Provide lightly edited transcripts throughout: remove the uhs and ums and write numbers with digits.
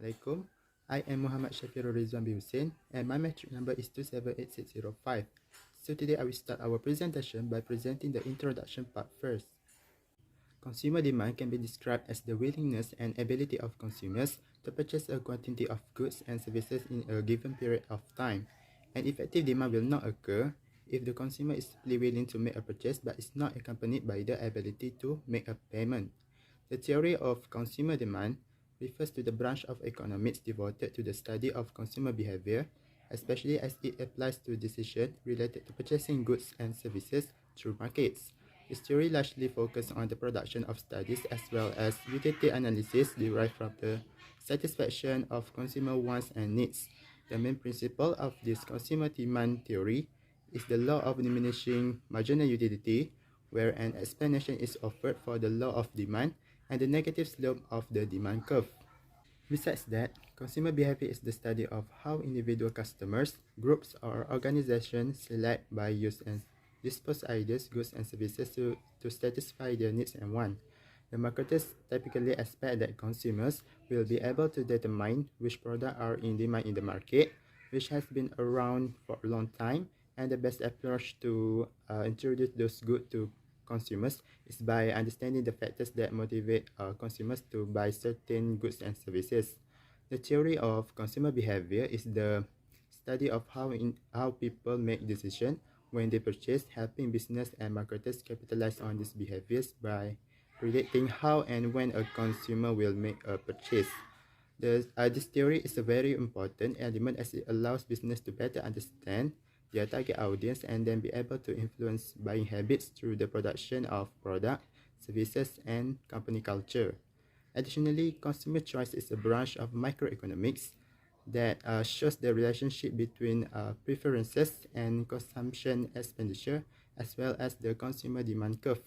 Assalamualaikum. I am Muhamad Shaffirul Redzuan Hussin and my metric number is 278605. So today I will start our presentation by presenting the introduction part first. Consumer demand can be described as the willingness and ability of consumers to purchase a quantity of goods and services in a given period of time. And effective demand will not occur if the consumer is simply willing to make a purchase but is not accompanied by the ability to make a payment. The theory of consumer demand refers to the branch of economics devoted to the study of consumer behavior, especially as it applies to decisions related to purchasing goods and services through markets. This theory largely focuses on the production of studies as well as utility analysis derived from the satisfaction of consumer wants and needs. The main principle of this consumer demand theory is the law of diminishing marginal utility, where an explanation is offered for the law of demand and the negative slope of the demand curve. Besides that, consumer behavior is the study of how individual customers, groups, or organizations select, buy, use, and dispose ideas, goods, and services to satisfy their needs and wants. The marketers typically expect that consumers will be able to determine which products are in demand in the market, which has been around for a long time, and the best approach to introduce those goods to consumers is by understanding the factors that motivate consumers to buy certain goods and services. The theory of consumer behavior is the study of how people make decisions when they purchase, helping business and marketers capitalize on these behaviors by predicting how and when a consumer will make a purchase. This theory is a very important element as it allows business to better understand their target audience and then be able to influence buying habits through the production of product, services, and company culture. Additionally, consumer choice is a branch of microeconomics that shows the relationship between preferences and consumption expenditure as well as the consumer demand curve.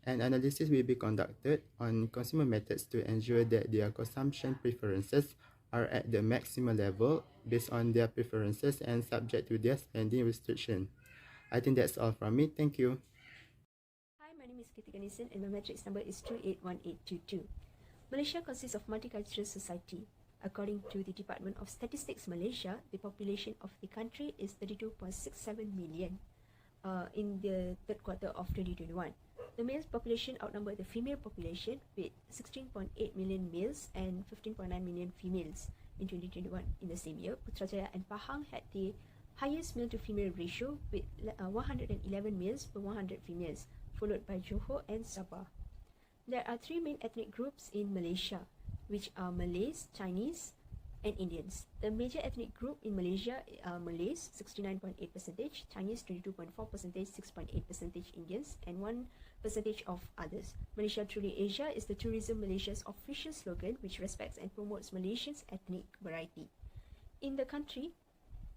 An analysis will be conducted on consumer methods to ensure that their consumption preferences are at the maximum level based on their preferences and subject to their spending restriction. I think that's all from me. Thank you. Hi, my name is Kirthi A and my matrix number is 281822. Malaysia consists of multicultural society. According to the Department of Statistics Malaysia, the population of the country is 32.67 million in the third quarter of 2021. The male population outnumbered the female population with 16.8 million males and 15.9 million females in 2021. In the same year, Putrajaya and Pahang had the highest male-to-female ratio with 111 males per 100 females, followed by Johor and Sabah. There are three main ethnic groups in Malaysia, which are Malays, Chinese, and Indians. The major ethnic group in Malaysia are Malays, 69.8%, Chinese 22.4%, 6.8% Indians, and 1% of others. Malaysia Truly Asia is the Tourism Malaysia's official slogan, which respects and promotes Malaysia's ethnic variety. In the country,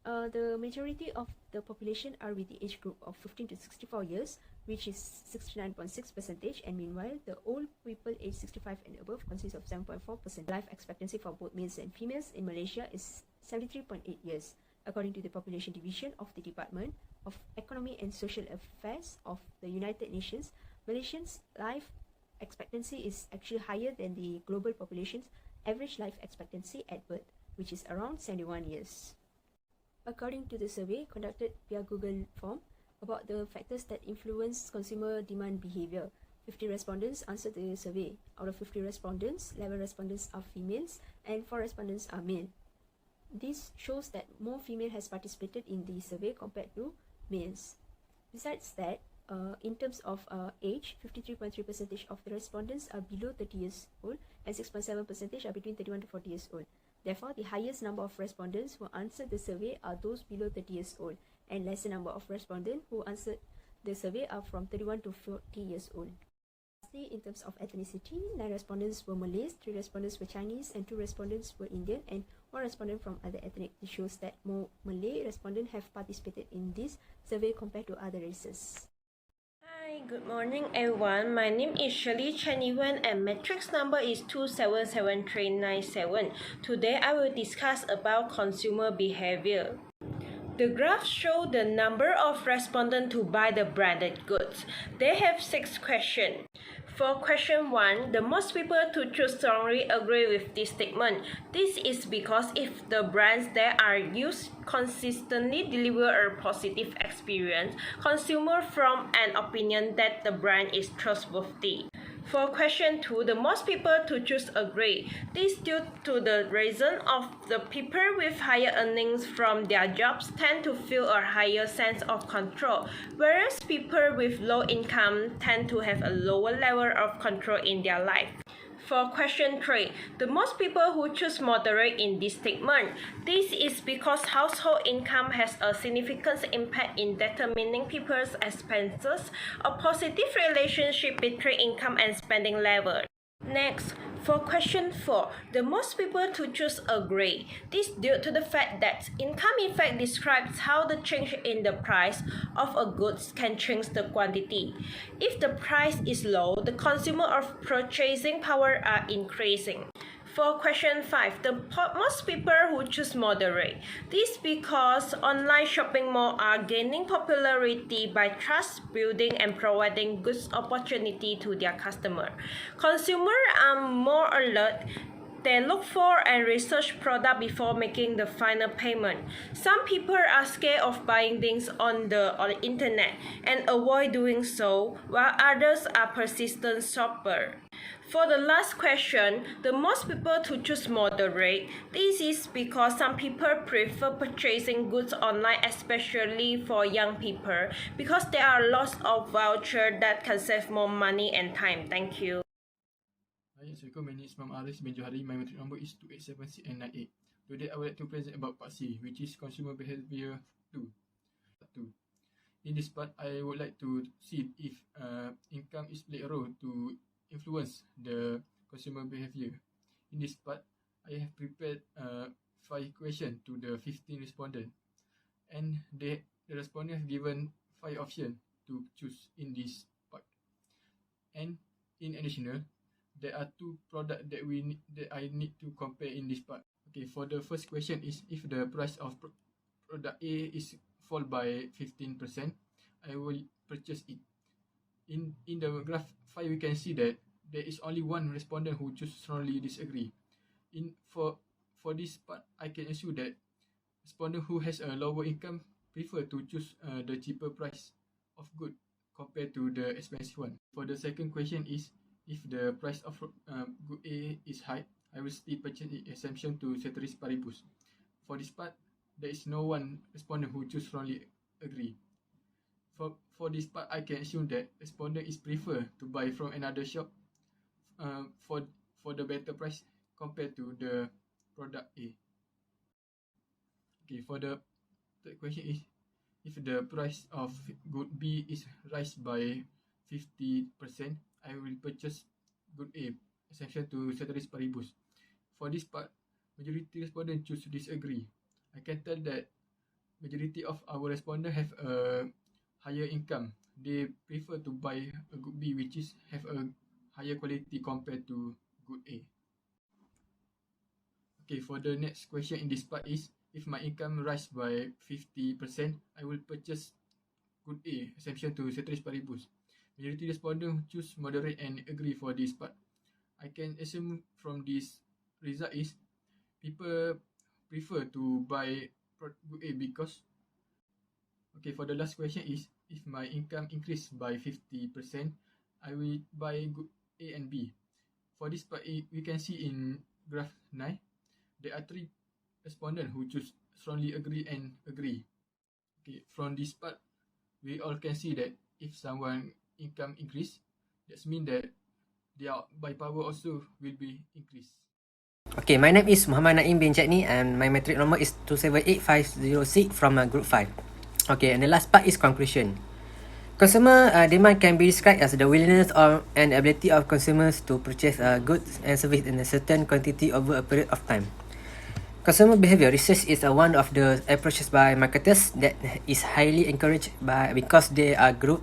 the majority of the population are with the age group of 15 to 64 years, which is 69.6%, and meanwhile, the old people aged 65 and above consists of 7.4%. Life expectancy for both males and females in Malaysia is 73.8 years, according to the Population Division of the Department of Economy and Social Affairs of the United Nations. Malaysians' life expectancy is actually higher than the global population's average life expectancy at birth, which is around 71 years. According to the survey conducted via Google form about the factors that influence consumer demand behavior, 50 respondents answered the survey. Out of 50 respondents, 11 respondents are females and 4 respondents are male. This shows that more female has participated in the survey compared to males. Besides that, in terms of age, 53.3% of the respondents are below 30 years old and 6.7% are between 31 to 40 years old. Therefore, the highest number of respondents who answered the survey are those below 30 years old, and lesser number of respondents who answered the survey are from 31 to 40 years old. Lastly, in terms of ethnicity, 9 respondents were Malays, 3 respondents were Chinese, and 2 respondents were Indian, and 1 respondent from other ethnic. This shows that more Malay respondents have participated in this survey compared to other races. Hi, good morning everyone. My name is Shirly Chen Yee Wen and matrix number is 277397. Today I will discuss about consumer behavior. The graphs show the number of respondents who buy the branded goods. They have 6 questions. For question 1, the most people to choose strongly agree with this statement. This is because if the brands that are used consistently deliver a positive experience, consumers form an opinion that the brand is trustworthy. For question 2, the most people to choose agree. This due to the reason of the people with higher earnings from their jobs tend to feel a higher sense of control, whereas people with low income tend to have a lower level of control in their life. For question 3, the most people who choose moderate in this statement. This is because household income has a significant impact in determining people's expenses, a positive relationship between income and spending level. Next, for question 4, the most people to choose agree. This due to the fact that income effect describes how the change in the price of a goods can change the quantity. If the price is low, the consumer of purchasing power are increasing. For question 5, the most people who choose moderate. This because online shopping malls are gaining popularity by trust building and providing good opportunity to their customers. Consumers are more alert. They look for and research product before making the final payment. Some people are scared of buying things on the internet and avoid doing so, while others are persistent shoppers. For the last question, the most people to choose moderate. This is because some people prefer purchasing goods online, especially for young people, because there are lots of vouchers that can save more money and time. Thank you. Hi, Assalamualaikum. My name is Muhamad bin Johari. My metric number is 2876 and 98. Today I would like to present about Part C, which is Consumer Behaviour 2. In this part, I would like to see if income is play a role to influence the consumer behavior. In this part, I have prepared 5 questions to the 15 respondents, and the respondents have given 5 options to choose in this part. And in addition, there are 2 products that I need to compare in this part. Okay, for the first question is if the price of product A is fall by 15%, I will purchase it. In the graph 5, we can see that there is only one respondent who choose strongly disagree. For this part, I can assume that respondent who has a lower income prefer to choose the cheaper price of good compared to the expensive one. For the second question is if the price of good A is high, I will still purchase it, exemption to ceteris paribus. For this part, there is no one respondent who choose strongly agree. For this part, I can assume that respondent is prefer to buy from another shop for the better price compared to the product A. Okay, for the third question is if the price of good B is rise by 50%, I will purchase good A, exemption to ceteris paribus. For this part, majority respondents choose disagree. I can tell that majority of our respondents have a higher income. They prefer to buy a good B, which is have a higher quality compared to good A. Okay, for the next question in this part is if my income rise by 50%, I will purchase good A, exemption to ceteris paribus. Majority respondents choose moderate and agree for this part. I can assume from this result is people prefer to buy good A because. Okay, for the last question is if my income increase by 50%, I will buy good A and B. For this part, we can see in graph 9, there are 3 respondents who choose strongly agree and agree. Okay, from this part, we all can see that if someone income increase, that means that their buy power also will be increased. Okay, my name is Muhamad Naim bin Chetni and my metric number is 278506 from group 5. Okay, and the last part is conclusion. Consumer demand can be described as the willingness or and ability of consumers to purchase goods and services in a certain quantity over a period of time. Consumer behavior research is one of the approaches by marketers that is highly encouraged because they are group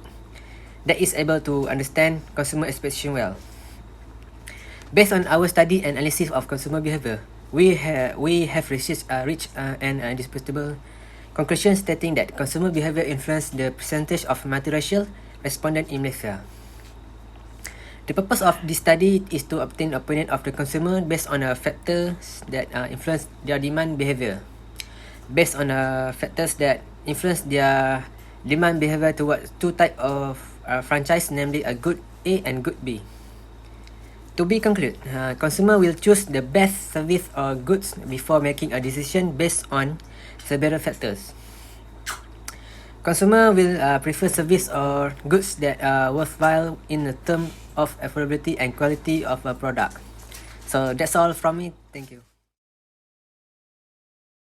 that is able to understand consumer expectation well. Based on our study and analysis of consumer behavior, we have reached an indisputable conclusion stating that consumer behavior influence the percentage of multiracial respondents in Malaysia. The purpose of this study is to obtain opinion of the consumer based on factors that influence their demand behavior. Based on factors that influence their demand behavior towards two types of franchise, namely a good A and good B. To be concluded, consumer will choose the best service or goods before making a decision based on several factors. Consumer will prefer service or goods that are worthwhile in the term of affordability and quality of a product. So that's all from me. Thank you.